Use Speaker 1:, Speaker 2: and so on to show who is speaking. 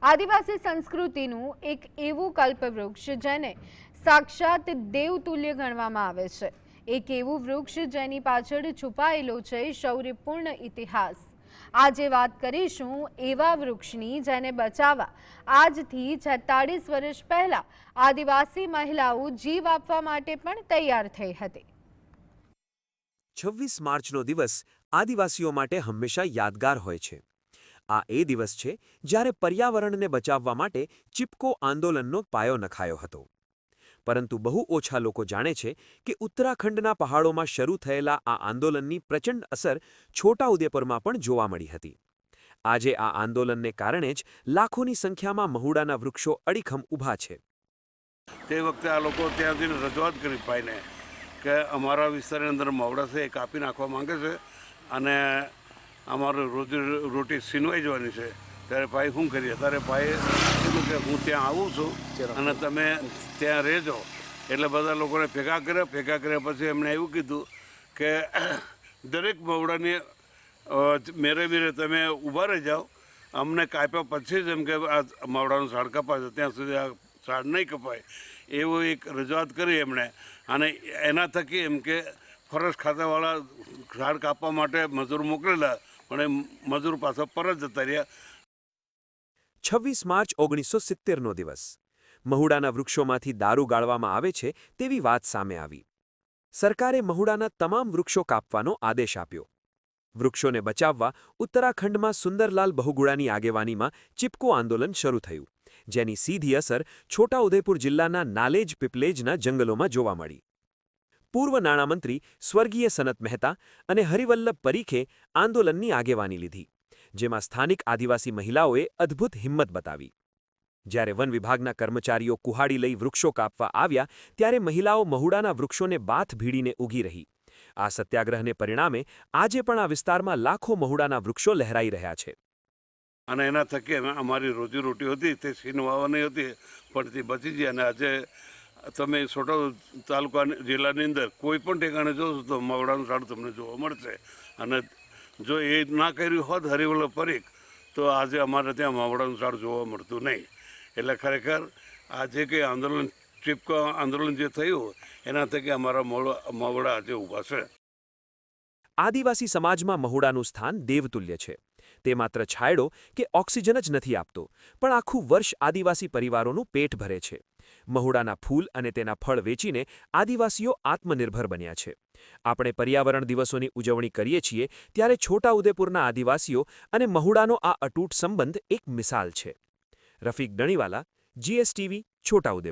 Speaker 1: આદિવાસી સંસ્કૃતિનું એક એવું કલ્પવૃક્ષ જેને સાક્ષાત દેવતુલ્ય ગણવામાં આવે છે। એક એવું વૃક્ષ જેની પાછળ છુપાયેલો છે શૌર્યપૂર્ણ ઇતિહાસ। આજે વાત કરીશું એવા વૃક્ષની જેને બચાવવા આજથી 46 વર્ષ પહેલા આદિવાસી મહિલાઓ જીવ આપવા માટે પણ તૈયાર થઈ હતી।
Speaker 2: 26 માર્ચનો દિવસ આદિવાસીઓ માટે હંમેશા યાદગાર હોય છે। આ એ દિવસ છે જ્યારે પર્યાવરણને બચાવવા માટે ચિપકો આંદોલનનો પાયો નખાયો હતો। પરંતુ બહુ ઓછા લોકો જાણે છે કે ઉત્તરાખંડના પહાડોમાં શરૂ થયેલા આ આંદોલનની પ્રચંડ અસર છોટાઉદેપુરમાં પણ જોવા મળી હતી। આજે આ આંદોલનને કારણે જ લાખોની સંખ્યામાં મહુડાના વૃક્ષો અડીખમ ઊભા છે।
Speaker 3: તે વખતે આ લોકો ત્યાંથી રજૂઆત કરી ભાઈને કે અમારા વિસ્તારની અંદર મહુડા છે એ કાપી નાખવા માંગે છે અને અમારું રોટી છીનવાઈ જવાની છે। ત્યારે ભાઈ શું કરીએ? ત્યારે ભાઈએ કીધું કે હું ત્યાં આવું છું અને તમે ત્યાં રહેજો। એટલે બધા લોકોને ભેગા કર્યા પછી એમણે એવું કીધું કે દરેક મહુડાની મેરે તમે ઊભા રહી જાઓ, અમને કાપ્યા પછી જ એમ કે આ મહુડાનું ઝાડ કપાય છે ત્યાં સુધી આ ઝાડ નહીં કપાય એવું એક રજૂઆત કરી એમણે। અને એના થકી એમ કે ફોરેસ્ટ ખાતાવાળા ઝાડ કાપવા માટે મજૂર મોકલેલા પણ એ મજૂર પાછા પરત જતા રહ્યા।
Speaker 2: 26 માર્ચ 1970નો દિવસ મહુડાના વૃક્ષોમાંથી દારૂ ગાળવામાં આવે છે તેવી વાત સામે આવી। સરકારે મહુડાના તમામ વૃક્ષો કાપવાનો આદેશ આપ્યો। વૃક્ષોને બચાવવા ઉત્તરાખંડમાં સુંદરલાલ બહુગુણાની આગેવાનીમાં ચિપકો આંદોલન શરૂ થયું, જેની સીધી અસર છોટાઉદેપુર જિલ્લાના નાલેજ પીપલેજના જંગલોમાં જોવા મળી। પૂર્વ નાણામંત્રી સ્વર્ગીય સનત મહેતા અને હરિવલ્લભ પરીખે આંદોલનની આગેવાની લીધી, જેમાં સ્થાનિક આદિવાસી મહિલાઓએ અદ્ભુત હિંમત બતાવી। જ્યારે વન વિભાગના કર્મચારીઓ કુહાડી લઈ વૃક્ષો કાપવા આવ્યા ત્યારે મહિલાઓ મહુડાના વૃક્ષોને બાથ ભીડીને ઊગી રહી। આ સત્યાગ્રહને પરિણામે આજે પણ આ વિસ્તારમાં લાખો મહુડાના વૃક્ષો લહેરાઈ રહ્યા છે।
Speaker 3: અને એના થકી અમારી રોજીરોટી હતી તે છીનવાવાની હતી પણ તે બચી ગઈ। અને આજે તમે છોટા તાલુકા જિલ્લાની અંદર કોઈ પણ ઠેકાણે જોશો તો મહુડાનું ઝાડ તમને જોવા મળશે। અને જો એ ના કર્યું હોત હરિવલ્લભ પરીખ તો આજે અમારે ત્યાં મહુડાનું ઝાડ જોવા મળતું નહીં। એટલે ખરેખર આ જે કંઈ આંદોલન ચિપકો આંદોલન જે થયું એના થકી અમારા મહુડા આજે ઊભા છે।
Speaker 2: આદિવાસી સમાજમાં મહુડાનું સ્થાન દેવતુલ્ય છે। તે માત્ર છાંયડો કે ઓક્સિજન જ નથી આપતો, પણ આખું વર્ષ આદિવાસી પરિવારોનું પેટ ભરે છે। મહુડાના ફૂલ અને તેના ફળ વેચીને આદિવાસીઓ આત્મનિર્ભર બન્યા છે। આપણે પર્યાવરણ દિવસોની ઉજવણી કરીએ છીએ ત્યારે છોટાઉદેપુરના આદિવાસીઓ અને મહુડાનો આ અતૂટ સંબંધ એક મિસાલ છે। રફીક ડણીવાલા, GSTV, છોટાઉદેપુર।